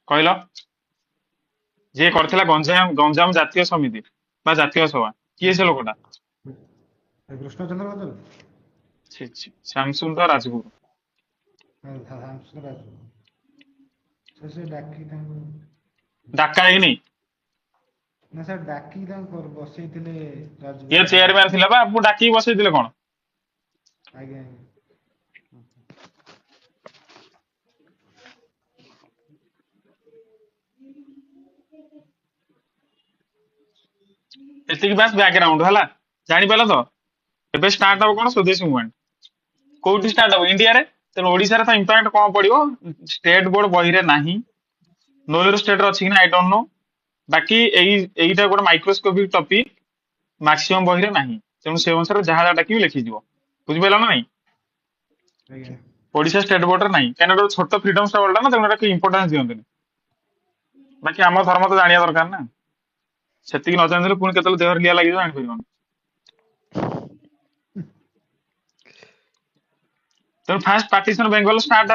कहलो जे करथिला गंजाम गंजाम जातीय समिति बा जातीय सभा किए से लोकटा କୃଷ୍ଣଚନ୍ଦ୍ର ବଦଳ। ଛି ଛି ଶ୍ୟାମସୁନ୍ଦର ରାଜଗୁରୁ ରାମକୃଷ୍ଣ ରାଜ। ସେ ଡାକି ତାଙ୍କୁ ଡାକା ହେଇନି ନା ସାର୍ ଡାକି ତାଙ୍କୁ ବସେଇଥିଲେ ଇଏ ରାଜଗୁରୁ। ଚେୟାରମ୍ୟାନ ଥିଲା ବା ମୁଁ ଡାକିକି ବସେଇଥିଲେ କଣ ଆଜ୍ଞା ଏତିକି ବାସ୍ ବ୍ୟାକଗ୍ରାଉଣ୍ଡ ହେଲା ଜାଣିପାରିଲ ତ ଏବେ ଷ୍ଟାର୍ଟ ହବ କଣ ସ୍ୱଦେଶୀ ମୁଭମେଣ୍ଟ କୋଉଠି ଷ୍ଟାର୍ଟ ହବ ଇଣ୍ଡିଆରେ ତେଣୁ ଓଡିଶାରେ ତ ଇମ୍ପାକ୍ଟ କଣ ପଡିବ ଷ୍ଟେଟ ବୋର୍ଡ ବହିରେ ନାହିଁ ନୋର ଷ୍ଟେଟ ରେ ଅଛି କି ନା ଆଇ ଡୋଣ୍ଟ ନୋ ବାକି ଏଇଟା ଗୋଟେ ମାଇକ୍ରୋସ୍କୋପିକ ଟପିକ ମାକ୍ସିମମ୍ ବହିରେ ନାହିଁ ତେଣୁ ସେ ଅନୁସାରେ ଯାହା ଯାହା ଡାକିବି ଲେଖିଯିବ ବୁଝିପାରିଲ ନା ନାଇଁ ଆଜ୍ଞା ଓଡିଶା ଷ୍ଟେଟ ବୋର୍ଡରେ ନାହିଁ କାହିଁକି ଗୋଟେ ଛୋଟ ଫ୍ରିଡମ ଷ୍ଟ୍ରଗଲଟା ନା ତେଣୁ ଏଟା ଇମ୍ପୋର୍ଟାନ୍ସ ଦିଅନ୍ତିନି ବାକି ଆମ ଧର୍ମ ତ ଜାଣିବା ଦରକାର ନା ସେତିକି ନ ଜାଣିଥିଲେ ପୁଣି କେତେବେଳେ ଦେହରେ ଲିଆ ଲାଗିଯିବ ଜାଣିପାରିବନି ତେଣୁ ଫାଷ୍ଟ ପାର୍ଟିସନ ବେଙ୍ଗଲ ଷ୍ଟାର୍ଟ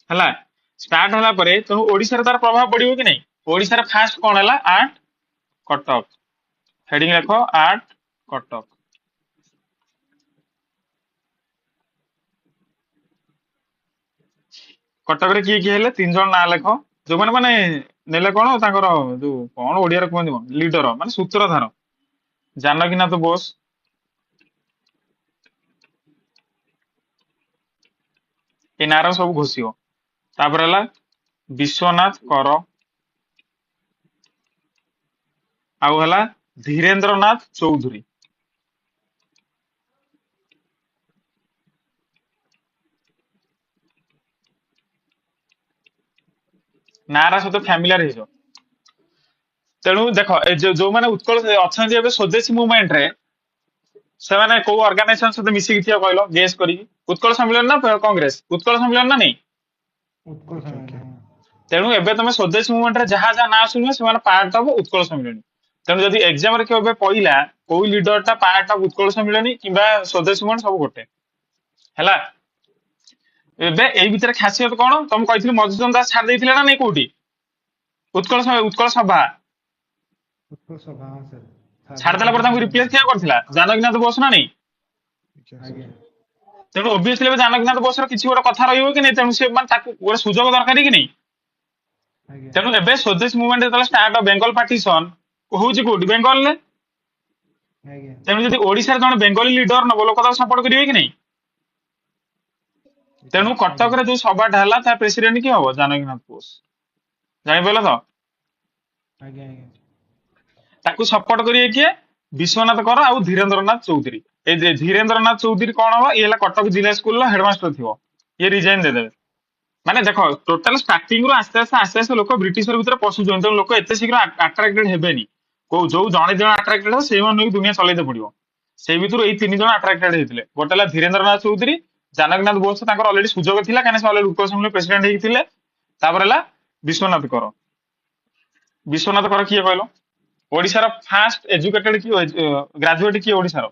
ହେଲା ଷ୍ଟାର୍ଟ ହେଲା ପରେ ତେଣୁ ଓଡିଶାରେ ତାର ପ୍ରଭାବ ପଡିବ କି ନାହିଁ ଓଡିଶାରେ ଫାଷ୍ଟ କଣ ହେଲା ଆର୍ଟ କଟକ ହେଡିଂ ଲେଖ ଆର୍ଟ କଟକ କଟକରେ କିଏ କିଏ ହେଲେ 3 ଜଣ ନାଁ ଲେଖ ଯୋଉମାନେ ମାନେ ନେଲେ କଣ ତାଙ୍କର ଯୋଉ କଣ ଓଡିଆରେ କୁହନ୍ତି କଣ ଲିଡର ମାନେ ସୂତ୍ରଧାର ଜାନକୀନାଥ ବୋଷ ଏ ନାଁର ସବୁ ଘୋଷିବ ତାପରେ ହେଲା ବିଶ୍ୱନାଥ କର ଆଉ ହେଲା ଧୀରେନ୍ଦ୍ରନାଥ ଚୌଧୁରୀ ନାଁରା ସହିତ ଫ୍ୟାମିଲିଆର ହେଇଯିବ ତେଣୁ ଦେଖ ଯୋଉମାନେ ଉତ୍କଳ ଅଛନ୍ତି ଏବେ ସ୍ୱଦେଶୀ ମୁଭମେଣ୍ଟ ରେ ସେମାନେ କୋଉ ଅର୍ଗାନାଇଜେସନ ସହିତ ମିଶିକି ଥିବ କହିଲ ଗେସ୍ କରିକି ଉତ୍କଳ ସମ୍ମିଳନ ନା କଂଗ୍ରେସ ଉତ୍କଳ ସମ୍ମିଳନ ନା ନାଇଁ ଉତ୍କଳ ସମ୍ମିଳନୀ। ତେଣୁ ଏବେ ତମେ ସ୍ୱଦେଶୀ ମୁଭମେଣ୍ଟ ରେ ଯାହା ଯାହା ନାଁ ଶୁଣିବ ସେମାନେ ପାର୍ଟ ଅଫ ଉତ୍କଳ ସମ୍ମିଳନୀ ତେଣୁ ଯଦି ଏକ୍ସାମ ରେ କେବେ ପଇଲା କୋଉ ଲିଡରଟା ପାର୍ଟ ଅଫ ଉତ୍କଳ ସମ୍ମିଳନୀ କିମ୍ବା ସ୍ୱଦେଶୀ ମୁଭମେଣ୍ଟ ସବୁ ଗୋଟେ ହେଲା ଏବେ ଏଇ ଭିତରେ ଖାସିୟତ କଣ ତମେ କହିଥିଲି ମଧୁସୂଦନ ଦାସ ଛାଡି ଦେଇଥିଲେ ନା ନାଇଁ କୋଉଠି ଉତ୍କଳ ସଭା ଉତ୍କଳ ସଭା ହଁ ସାର୍। ଛାଡିଦେଲା ପରେ ତାଙ୍କୁ ରିପ୍ଲେସ କିଏ କରିଥିଲା ଜାନକୀନାଥ ବୋଷ ନା ନାଇଁ ଆଜ୍ଞା ତେଣୁ ଓବିୟସଲି ଏବେ ଜାନକୀନାଥ ବୋଷର କିଛି ଗୋଟେ କଥା ରହିବ କି ନାଇଁ ତେଣୁ ସେ ମାନେ ତାକୁ ଗୋଟେ ସୁଯୋଗ ଦରକାର କି ନାଇଁ ଆଜ୍ଞା ତେଣୁ ଏବେ ସ୍ୱଦେଶୀ ମୁଭମେଣ୍ଟ ଯେତେବେଳେ ଷ୍ଟାର୍ଟ ବେଙ୍ଗଲ ପାର୍ଟିସନ ହଉଛି କୋଉଠି ବେଙ୍ଗଲରେ ଆଜ୍ଞା ତେଣୁ ଯଦି ଓଡିଶାରେ ଜଣେ ବେଙ୍ଗଲୀ ଲିଡର ନବ ଲୋକ ତାକୁ ସପୋର୍ଟ କରିବେ କି ନାଇଁ ତେଣୁ କଟକରେ ଯୋଉ ସଭାଟା ହେଲା ତା ପ୍ରେସିଡେଣ୍ଟ କିଏ ହବ ଜାନକୀନାଥ ବୋଷ ଜାଣିପାରିଲ ତ ଆଜ୍ଞା ଆଜ୍ଞା ତାକୁ ସପୋର୍ଟ କରିବେ କିଏ ବିଶ୍ୱନାଥ କର ଆଉ ଧୀରେନ୍ଦ୍ରନାଥ ଚୌଧୁରୀ ଏଇ ଧୀରେନ୍ଦ୍ରନାଥ ଚୌଧୁରୀ କଣ ହବ ଇଏ ହେଲା କଟକ ଜିଲ୍ଲା ସ୍କୁଲର ହେଡମାଷ୍ଟର ଥିବ ଇଏ ରିଜାଇନ ଦେଇଦେବେ ମାନେ ଦେଖ ଟୋଟାଲ ଷ୍ଟାର୍ଟିଂ ରୁ ଆସ୍ତେ ଆସ୍ତେ ଲୋକ ବ୍ରିଟିଶର ଭିତରେ ପଶୁଛନ୍ତି ତେଣୁ ଲୋକ ଏତେ ଶୀଘ୍ର ଆଟ୍ରାକ୍ଟେଡ ହେବେନି କୋଉ ଯୋଉ ଜଣେ ଆଟ୍ରାକ୍ଟେଡ ହେବ ସେଇମାନଙ୍କୁ ଦୁନିଆ ଚଲେଇତେ ପଡିବ ସେଇ ଭିତରୁ ଏଇ 3 ଜଣ ଆଟ୍ରାକ୍ଟେଡ ହେଇଥିଲେ ଗୋଟେ ହେଲା ଧୀରେନ୍ଦ୍ରନାଥ ଚୌଧୁରୀ ଜାନକୀନାଥ ବୋଷ ତାଙ୍କର ଅଲରେଡି ସୁଯୋଗ ଥିଲା କାହିଁକି ସେ ଅଲରେଡି ଉତ୍କଳ ସମ୍ମିଳନୀ ପ୍ରେସିଡେଣ୍ଟ ହେଇକି ଥିଲେ ତାପରେ ହେଲା ବିଶ୍ୱନାଥ କର ବିଶ୍ୱନାଥ କର କିଏ କହିଲ ଓଡିଶାର ଫାଷ୍ଟ ଏଜୁକେଟେଡ କିଏ ଗ୍ରାଜୁଏଟ କିଏ ଓଡିଶାର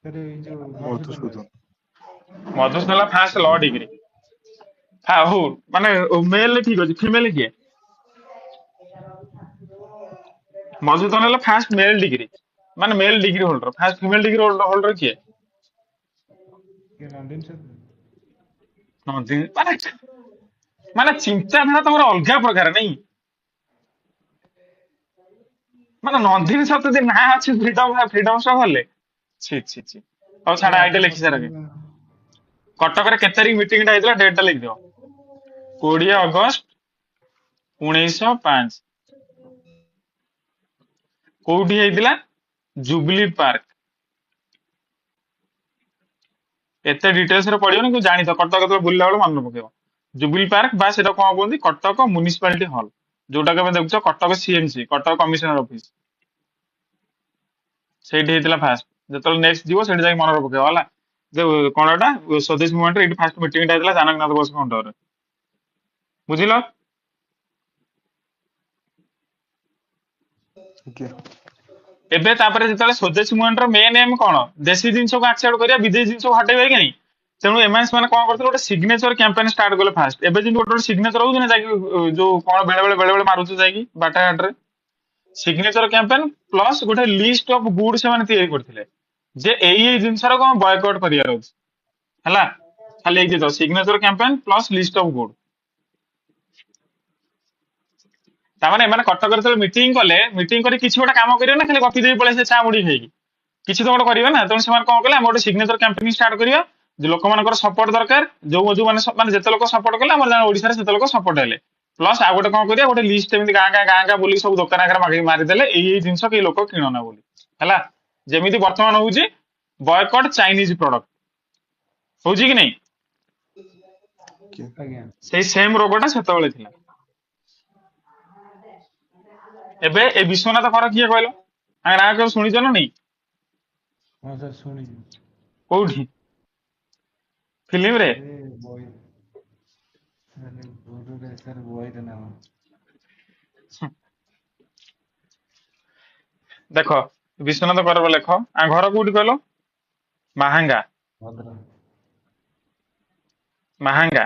ସାର୍ ଏଇ ଯୋଉ ମଧୁସୂଦନ ମଧୁସୂଦନ ହେଲା ଫାଷ୍ଟ ଲ ଡିଗ୍ରୀ ହଉ ମାନେ ମେଲ ଠିକ ଅଛି ଫିମେଲ କିଏ ମଧୁସୂଦନ ହେଲା ଫାଷ୍ଟ ମେଲ ଡିଗ୍ରୀ ମାନେ male degree holder first female degree holder କିଏ ନନ୍ଦିନୀ ସାର୍। ମାନେ ମାନେ ଚିନ୍ତାଧାରା ତମର ଅଲଗା ପ୍ରକାର ନାଇଁ ମାନେ ନନ୍ଦିନୀ ଶତାବ୍ଦୀ ନାଁ ଅଛି ଫ୍ରିଡମ ଷ୍ଟ୍ରଗଲରେ ଛି ଛି ଛି ହଉ ଛାଡ ଆଇଟା ଲେଖି ସାର କଟକରେ କେତେ ତାରିଖ ମିଟିଂଟା ହେଇଥିଲା ଡେଟଟା ଲେଖିଦିଅ 20 ଅଗଷ୍ଟ 1905 କୋଉଠି ହେଇଥିଲା जुबली पार्क एते डिटेल्स रे पड़ियो कि जानी तो कटक तो बुलला बेले मन पकेबो जुबली पार्क बा सेटा कोन कहंदी कटक म्युनिसिपालिटी हॉल जोटा के देखुछ Cuttack CMC Cuttack commissioner office ସେଇଠି ହେଇଥିଲା ଫାଷ୍ଟ ଯେତେବେଳେ ନେକ୍ସଟ ଯିବ ସେଠି ଯାଇକି ମନରେ ପକେଇବ ହେଲା ଯେ କଣ ଏଟା ସ୍ୱଦେଶ ମୁଭମେଣ୍ଟ ଏଇଠି ଫାଷ୍ଟ ମିଟିଂଟା ହେଇଥିଲା ଜାନକନାଥ ବୋଷଙ୍କ ଅଣ୍ଡରରେ ବୁଝିଲ ଆଜ୍ଞା ଏବେ ତାପରେ ଯେତେବେଳେ ସ୍ୱଦେଶୀ ମୁଭମେଣ୍ଟର ମେନ୍ ଏମ୍ କଣ ଦେଶୀ ଜିନିଷକୁ ଆକ୍ସେପ୍ଟ କରିବା ବିଦେଶୀ ଜିନିଷକୁ ହଟେଇବା କି ନାହିଁ ତେଣୁ ଏମାନେ ସେମାନେ କଣ କରିଥିଲେ ଗୋଟେ ସିଗ୍ନେଚର କ୍ୟାମ୍ପେନ୍ ଷ୍ଟାର୍ଟ କଲେ ଫାଷ୍ଟ ଏବେ ଯେମିତି ଗୋଟେ ସିଗ୍ନେଚର ହଉଛି ନା ଯାଇକି ଯୋଉ କଣ ବେଳେ ମାରୁଛୁ ଯାଇକି ବାଟଘାଟରେ सिग्नेचर कैंपेन प्लस गोटे लिस्ट ऑफ गुड से माने तैयारी करथिले जे एई जिंसर को बॉयकॉट करियार अछि हला खाली एई जे signature campaign plus list of good ता माने माने कटक करथले मीटिंग करी किछि गोटे काम करियो ना खाली कॉपी देई पळे से चा मुडी खाई किछि तो गोटे करियो ना त से माने कोन कले हम गोटे सिग्नेचर कैंपेन स्टार्ट करियो जे लोक मानकर सपोर्ट दरकार जो माने जते लोक सपोर्ट कले हमर जान ओडिसा रे सेते लोक सपोर्ट हेले प्लस आ गोटे कौन करिया गोटे लिस्ट एमती गाँ बोली सब दुकान आगे मारिदेले यही जिनस कई लोक किणना बोली है जमी बर्तमान हूँ बॉयकॉट चाइनीज प्रोडक्ट हूँ कि नहीं ଆଜ୍ଞା से सेम रोगटा से एबे ए विश्वनाथ कर किए कहल ना केव शुणिच ना नहीं ହଁ ସାର୍ ଶୁଣିଛି कौटी फिल्म रे ଏ ବହି ମାନେ ଗୁରୁରେ ସାର୍ ବହିର ନାମ देख विश्वनाथ कर लेख आ घर कौटी कहल महांगा ଭଦ୍ର महांगा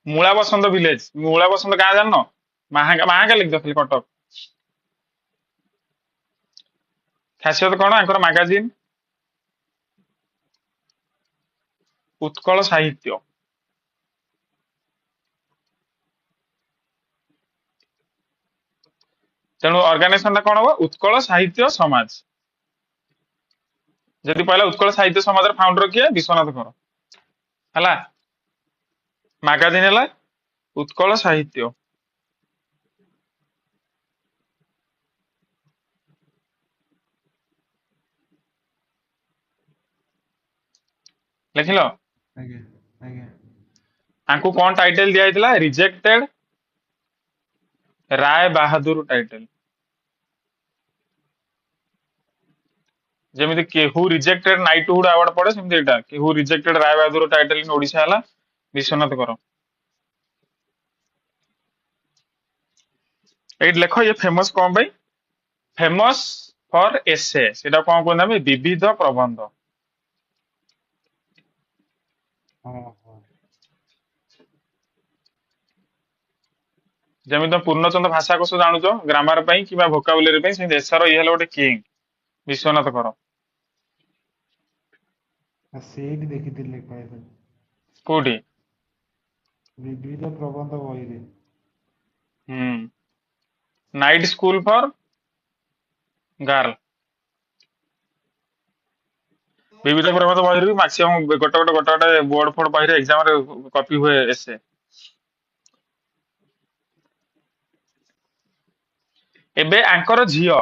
मूला बसंत विलेज मूला बसंत गाँ जान महांगा महांगा लिख दो खाली कटक खासियत कौन आंकर मैगजीन उत्कल साहित्य तेणु ऑर्गेनाइजेशन कौन हम उत्कल साहित्य समाज जदि पहला उत्कल साहित्य समाज फाउंडर किए विश्वनाथ कर है मैगजीन है उत्कल साहित्य लिखिल ଆଜ୍ଞା ଆଜ୍ଞା आपको कौन टाइटल दिया रिजेक्टेड राय बहादुर टाइटल जेमिति केहू रिजेक्टेड नाइटहुड अवार्ड पड़े सेमति एटा केहू rejected Rai Bahadur title in Odisha हला विश्वनाथ कर एट लेख ये फेमस कौन भाई फेमस फॉर एसे सेटा कौन कहना विविध प्रबंध ହଁ ହଁ जमी तुम पूर्णचंद भाषा कोश जानुच ग्रामर कि भोकाबुलरी से देशर ये गोटे किंग विश्वनाथ कर ଆଉ ସେଇଠି ଦେଖିଥିଲି ଲେଖା कोठी ବିବିଧ ପ୍ରବନ୍ଧ ବହିରେ नाइट स्कूल फॉर गर्ल विविध प्रबंध बही मैक्सिमम गोटे बोर्ड फोर्ड बही एग्जाम कॉपी हुए एसे एबे आंकर झियो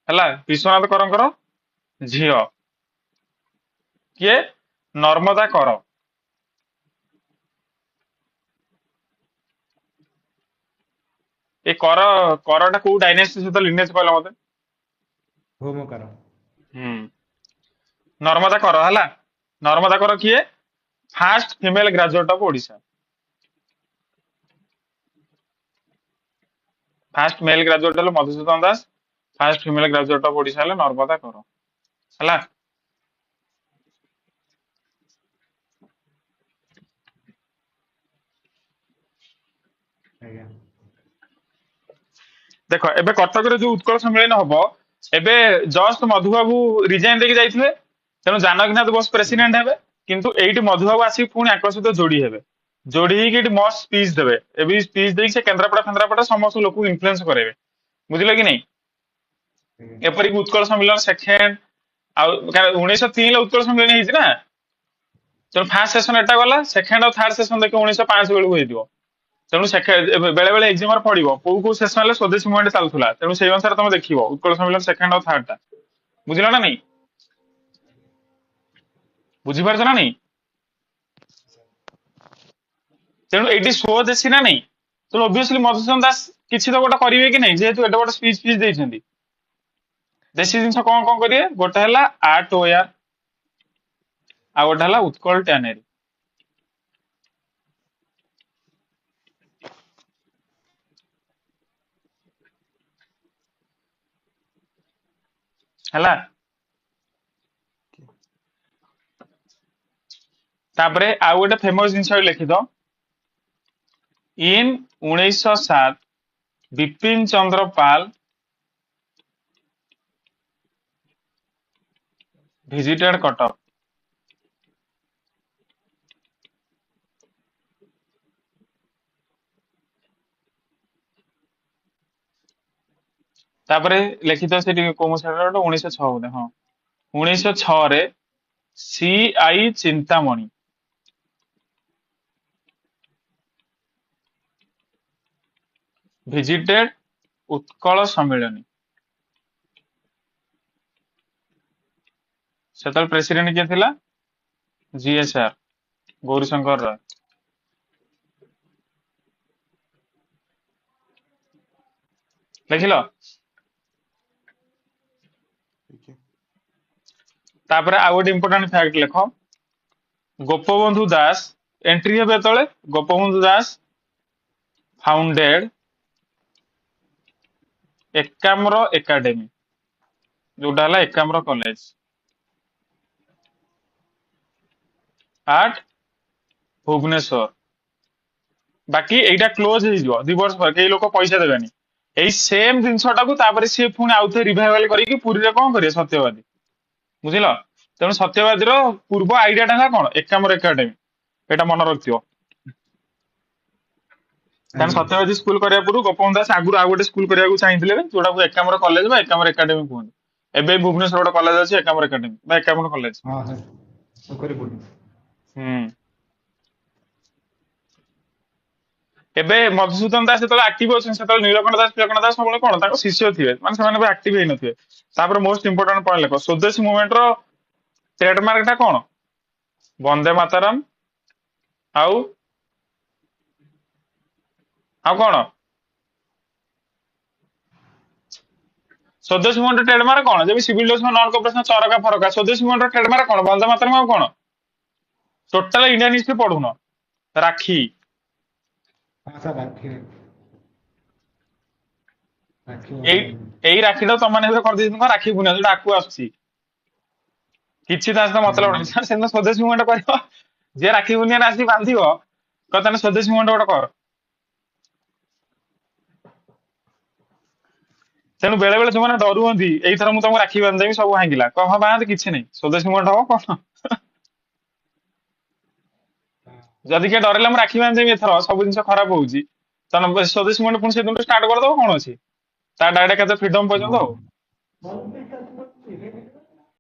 हला विश्वनाथ करंकर झियो किए नर्मदा कर ए करटा को डायनेस्टी सहित लिनेज कहला मते होमकार नर्मदा कर हला नर्मदा कर किए first female graduate of Odisha first male graduate हलो Madhusudan Das first female graduate of Odisha हलो नर्मदा कर हला ଆଜ୍ଞା देख एबे कटक रे जो उत्कल सम्मेलन हबो एबे जस्ट मधुबाबू रिजाइन देके जाइथिले तेनु जानकीनाथ बोस प्रेसिडेंट हेबे किंतु एइटी मधुबाबू आसी पुणी आक सहित जोड़ी हेबे जोड़ी ही मस्त स्पीच देबे एबे स्पीच देई से केंद्रापड़ा समस्त लोक इन्फ्लुएंस करेबे बुझिले कि नहीं ଆଜ୍ଞା एपरि उत्कल सम्मेलन सेकेंड आ 1903 ला उत्कल सम्मेलन हेछि ना तो फर्स्ट सेशन एटा गला सेकेंड और थर्ड सेशन देखे 1905 बेलू हेदियो तेणु बेले बेले एग्जाम पड़ो कौ कौ सेसन स्वदेशी मुवमेंट चलुला तेणु से अनुसार तुम देख उत्कल सम्मेलन सेकेंड और थर्ड टा ବୁଝିଲ ନା ନାଇଁ? ବୁଝିପାରୁଛ ନା ନାଇଁ? ତେଣୁ ଏଇଠି ସ୍ୱଦେଶୀ ନା ନାଇଁ? ତେଣୁ ଅବଭିୟସଲି ମଧୁସୂଦନ ଦାସ କିଛି ତ ଗୋଟେ କରିବେ କି ନାଇଁ, ଯେହେତୁ ଏତେ ଗୋଟେ ସ୍ପିଚ୍ ଫିଚ୍ ଦେଇଛନ୍ତି। ଦେଶୀ ଜିନିଷ କଣ କଣ କରିବେ? ଗୋଟେ ହେଲା ଆର୍ଟ ୱେୟାର, ଆଉ ଗୋଟେ ହେଲା ଉତ୍କଳ ଟ୍ୟାନେରୀ। ହେଲା। ତାପରେ ଆଉ ଗୋଟେ ଫେମସ ଜିନିଷ ଲେଖିଦ, ଇନ୍ 1907 ବିପିନ ଚନ୍ଦ୍ର ପାଲ ଭିଜିଟେଡ କଟକ। ତାପରେ ଲେଖିଦ ସେଠି କୋଉ ମସିହାରେ ଗୋଟେ 1906 ବୋଧେ, ହଁ 1906 ରେ ସି ଆଇ ଚିନ୍ତାମଣି ଭିଜିଟେଡ ଉତ୍କଳ ସମ୍ମିଳନୀ। ସେତେବେଳେ ପ୍ରେସିଡେଣ୍ଟ କିଏ ଥିଲା? ଜିଏସ୍ଆର୍, ଗୌରୀଶଙ୍କର ରାୟ। ଦେଖିଲ? ठीक है। ତାପରେ ଆଉ ଗୋଟେ ଇମ୍ପୋର୍ଟାଣ୍ଟ ଫ୍ୟାକ୍ଟ ଲେଖ, ଗୋପବନ୍ଧୁ ଦାସ ଏଣ୍ଟ୍ରି ହେବେ ଯେତେବେଳେ, ଗୋପବନ୍ଧୁ ଦାସ ଫାଉଣ୍ଡେଡ ଏକାମ୍ର ଏକାଡେମୀ, ଯୋଉଟା ହେଲା ଏକାମ୍ର କଲେଜ ଆଟ୍ ଭୁବନେଶ୍ୱର। ବାକି ଏଇଟା କ୍ଲୋଜ ହେଇଯିବ 2 ବର୍ଷ ପରେ, କେହି ଲୋକ ପଇସା ଦେବେନି। ଏଇ ସେମ ଜିନିଷଟାକୁ ତାପରେ ସିଏ ପୁଣି ଆଉଥରେ ରିଭାଇଭାଲ କରିକି ପୁରୀରେ କଣ କରିବେ? ସତ୍ୟବାଦୀ। ବୁଝିଲ? ତେଣୁ ସତ୍ୟବାଦୀର ପୂର୍ବ ଆଇଡିଆଟା ହେଲା କଣ? ଏକାମ୍ର ଏକାଡେମୀ। ଏଇଟା ମନେ ରଖିଥିବ। କାରଣ ଆଜ୍ଞା ସତ୍ୟବାଦୀ ସ୍କୁଲ କରିବା ପୂର୍ବରୁ ଗୋପବନ୍ଧୁ ଦାସ ଆଗରୁ ଆଉ ଗୋଟେ ସ୍କୁଲ କରିବାକୁ ଚାହିଁଥିଲେ, ଯୋଉଟାକୁ ଏକାମ୍ର କଲେଜ ବା ଏକାମ୍ର ଏକାଡେମୀ କୁହନ୍ତି। ଏବେ ଭୁବନେଶ୍ୱର ଗୋଟେ କଲେଜ ଅଛି ଏକାମ୍ର ଏକାଡେମୀ ବା ଏକାମ୍ର କଲେଜ। ହଁ ସାର୍ ପୋଖରୀ ପଡୁ। ହୁଁ। ଏବେ ମଧୁସୂଦନ ଦାସ ଯେତେବେଳେ ଆକ୍ଟିଭ ଅଛନ୍ତି, ସେତେବେଳେ ନୀଳକଣ୍ଠ ଦାସ ଫିଳକଣ୍ଠ ଦାସ ସବୁବେଳେ କଣ ତାଙ୍କ ଶିଷ୍ୟ ଥିବେ, ମାନେ ସେମାନେ ବି ଆକ୍ଟିଭ ହେଇନଥିବେ। ତାପରେ ମୋଷ୍ଟ ଇମ୍ପୋର୍ଟାଣ୍ଟ ପଏଣ୍ଟ ଲେଖ, ସ୍ୱଦେଶୀ ମୁଭମେଣ୍ଟ ର ଟ୍ରେଡମାର୍କ ଟା କଣ? ବନ୍ଦେ ମାତରମ୍, ଆଉ ଆଉ କଣ? ସ୍ୱଦେଶୀ ମୁଭମେଣ୍ଟ ଟ୍ରେଡମାର୍କ କଣ? ଯେମିତି civil defence non cooperation charkha ଫରକା। ସ୍ୱଦେଶୀ ମୁଭମେଣ୍ଟ ଟ୍ରେଡମାର୍କ କଣ? ବନ୍ଦେ ମାତରମ୍, ଆଉ କଣ? ଟୋଟାଲ ଇଣ୍ଡିଆନ ହିଷ୍ଟ୍ରି ପଢୁନ। ରାକ୍ଷୀ। ହଁ ସାର୍ ରାକ୍ଷୀ ରାକ୍ଷୀ ଏଇ ବନ୍ଧନ। ଏଇ ରାକ୍ଷୀଟା ତମାନେ ଏବେ କରିଦେଇଛନ୍ତି କଣ? ରାକ୍ଷୀ ପୂର୍ଣ୍ଣିମା, ଯୋଉଟା ଆଗକୁ ଆସୁଛି। କିଛି ତା ସହିତ ମତଲବ ନାହିଁ। ସେଦିନ ସ୍ୱଦେଶୀ ମୁଭମେଣ୍ଟ କରିବ, ଯିଏ ରାକ୍ଷୀ ପୂର୍ଣ୍ଣିମାରେ ଆସିକି ବାନ୍ଧିବ, କହ ତାହେଲେ ସ୍ୱଦେଶୀ ମୁଭମେଣ୍ଟ ଗୋଟେ କର। ତେଣୁ ବେଳେ ବେଳେ ଯୋଉମାନେ ଡରୁଛନ୍ତି, ଏଇଥର ମୁଁ ତମକୁ ରାକ୍ଷୀ ବାନ୍ଧିଦେବି ସବୁ ଭାଙ୍ଗିଲା, କହ ବାନ୍ଧ, କିଛି ନାହିଁ, ସ୍ୱଦେଶୀ ମୁଭମେଣ୍ଟ ହବ କଣ? ଯଦି କିଏ ଡରିଲା ମୁଁ ରାକ୍ଷୀ ବାନ୍ଧିଦେବି ଏଥର ସବୁ ଜିନିଷ ଖରାପ ହଉଛି, ତାହେଲେ ସ୍ୱଦେଶୀ ମୁଭମେଣ୍ଟ ପୁଣି ସେଦିନଠୁ ଷ୍ଟାର୍ଟ କରିଦବ, କଣ ଅଛି? ତା ଡାଇରେକ୍ଟ କେତେ ଫ୍ରିଡମ ପର୍ଯ୍ୟନ୍ତ ଆଉ।